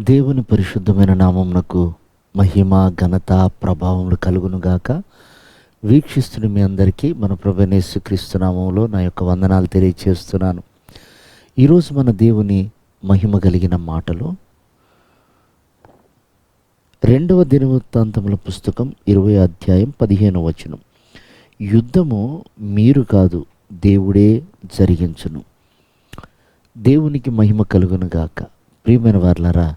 దేవుని పరిశుద్ధమైన నామమునకు మహిమ ఘనత ప్రభావములు కలుగునుగాక. వీక్షిస్తున్న మీ అందరికీ మన ప్రభువైన యేసుక్రీస్తు నామములో నా యొక్క వందనాలు తెలియచేస్తున్నాను. ఈరోజు మన దేవుని మహిమ కలిగిన మాటలు 2వ దినవృత్తాంతముల పుస్తకం 20వ అధ్యాయం 15వ వచనం. యుద్ధము మీరు కాదు, దేవుడే జరిగించును. దేవునికి మహిమ కలుగునుగాక. ప్రియమైన వారలారా,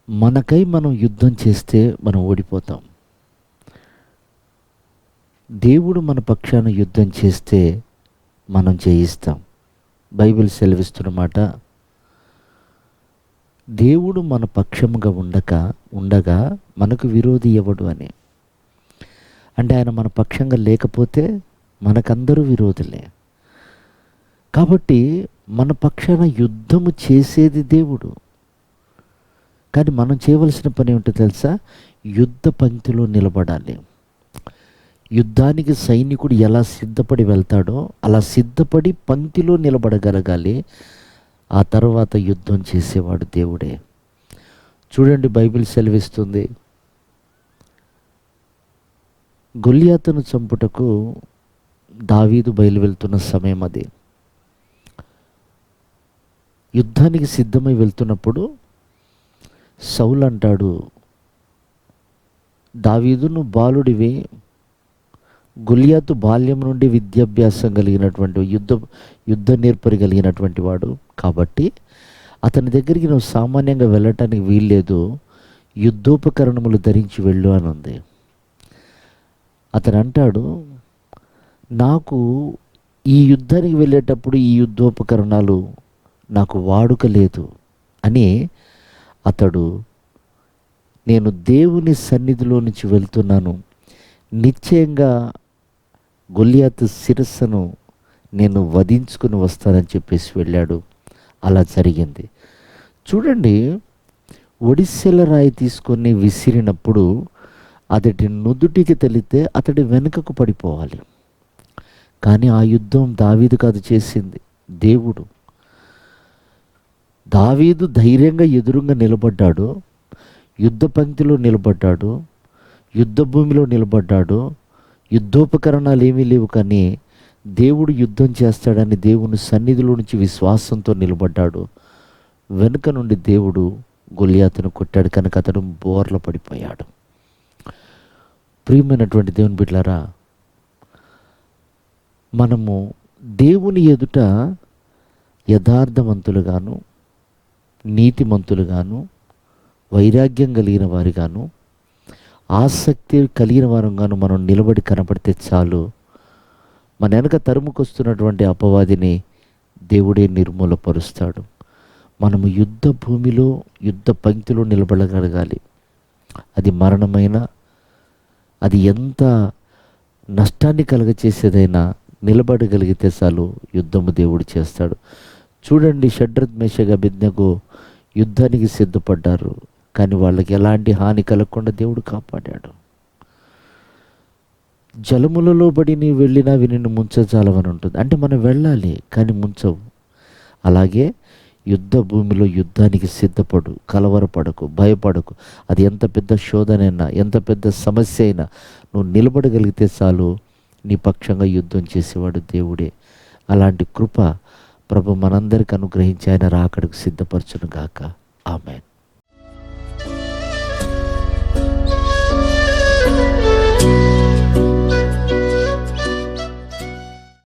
మనకై మనం యుద్ధం చేస్తే మనం ఓడిపోతాం. దేవుడు మన పక్షాన యుద్ధం చేస్తే మనం జయిస్తాం. బైబిల్ సెలవిస్తున్నమాట, దేవుడు మన పక్షముగా ఉండగా మనకు విరోధి ఎవడు అని. అంటే ఆయన మన పక్షంగా లేకపోతే మనకందరూ విరోధులే. కాబట్టి మన పక్షాన యుద్ధము చేసేది దేవుడు. కానీ మనం చేయవలసిన పని ఏమిటో తెలుసా? యుద్ధ పంక్తిలో నిలబడాలి. యుద్ధానికి సైనికుడు ఎలా సిద్ధపడి వెళ్తాడో అలా సిద్ధపడి పంక్తిలో నిలబడగలగాలి. ఆ తర్వాత యుద్ధం చేసేవాడు దేవుడే. చూడండి, బైబిల్ సెలవిస్తుంది, గొల్యాతును చంపుటకు దావీదు బయలువెళ్తున్న సమయం అది. యుద్ధానికి సిద్ధమై వెళ్తున్నప్పుడు సౌలు అంటాడు, దావీదు నువ్వు బాలుడివి, గొల్యాతు బాల్యం నుండి విద్యాభ్యాసం కలిగినటువంటి యుద్ధ నేర్పరి కలిగినటువంటి వాడు. కాబట్టి అతని దగ్గరికి నువ్వు సామాన్యంగా వెళ్ళటానికి వీల్లేదు, యుద్ధోపకరణములు ధరించి వెళ్ళు అని ఉంది. అతను అంటాడు, నాకు ఈ యుద్ధానికి వెళ్ళేటప్పుడు ఈ యుద్ధోపకరణాలు నాకు వాడుక లేదు అని అతడు, నేను దేవుని సన్నిధిలో నుంచి వెళ్తున్నాను, నిశ్చయంగా గొల్యాతు శిరస్సును నేను వధించుకుని వస్తానని చెప్పేసి వెళ్ళాడు. అలా జరిగింది. చూడండి, ఒడిస్సెల రాయి తీసుకొని విసిరినప్పుడు అతడి నుదుటికి తగిలితే అతడి వెనుకకు పడిపోవాలి. కానీ ఆ యుద్ధం దావీదు కాదు చేసింది, దేవుడు. దావీదు ధైర్యంగా ఎదురుగా నిలబడ్డాడు, యుద్ధ పంక్తిలో నిలబడ్డాడు, యుద్ధ భూమిలో నిలబడ్డాడు. యుద్ధోపకరణాలు ఏమీ లేవు, కానీ దేవుడు యుద్ధం చేస్తాడని దేవుని సన్నిధిలో నుంచి విశ్వాసంతో నిలబడ్డాడు. వెనుక నుండి దేవుడు గొల్యాతును కొట్టాడు కనుక అతడు బోర్ల పడిపోయాడు. ప్రియమైనటువంటి దేవుని బిడ్డలారా, మనము దేవుని ఎదుట యథార్థవంతులుగాను, నీతిమంతులుగాను, వైరాగ్యం కలిగిన వారిగాను, ఆసక్తి కలిగిన వారంగాను మనం నిలబడి కనపడితే చాలు, మన వెనక తరుముకొస్తున్నటువంటి అపవాదిని దేవుడే నిర్మూలపరుస్తాడు. మనము యుద్ధ భూమిలో, యుద్ధ పంక్తిలో నిలబడగలగాలి. అది మరణమైన, అది ఎంత నష్టాన్ని కలగచేసేదైనా నిలబడగలిగితే చాలు, యుద్ధము దేవుడు చేస్తాడు. చూడండి, షడ్రత్ మేషక్ అబేద్నెగో యుద్ధానికి సిద్ధపడ్డారు, కానీ వాళ్ళకి ఎలాంటి హాని కలగకుండా దేవుడు కాపాడాడు. జలములలో బడి నీ వెళ్ళినా అవి నిన్ను ముంచజాలవని ఉంటుంది. అంటే మనం వెళ్ళాలి కానీ ముంచవు. అలాగే యుద్ధ భూమిలో యుద్ధానికి సిద్ధపడు, కలవరపడకు, భయపడకు. అది ఎంత పెద్ద శోధనైనా, ఎంత పెద్ద సమస్య అయినా నువ్వు నిలబడగలిగితే చాలు, నీ పక్షంగా యుద్ధం చేసేవాడు దేవుడే. అలాంటి కృప ప్రభు మనందరికి అనుగ్రహించి ఆయన రాకడకు సిద్ధపరచును గాక. ఆమేన్.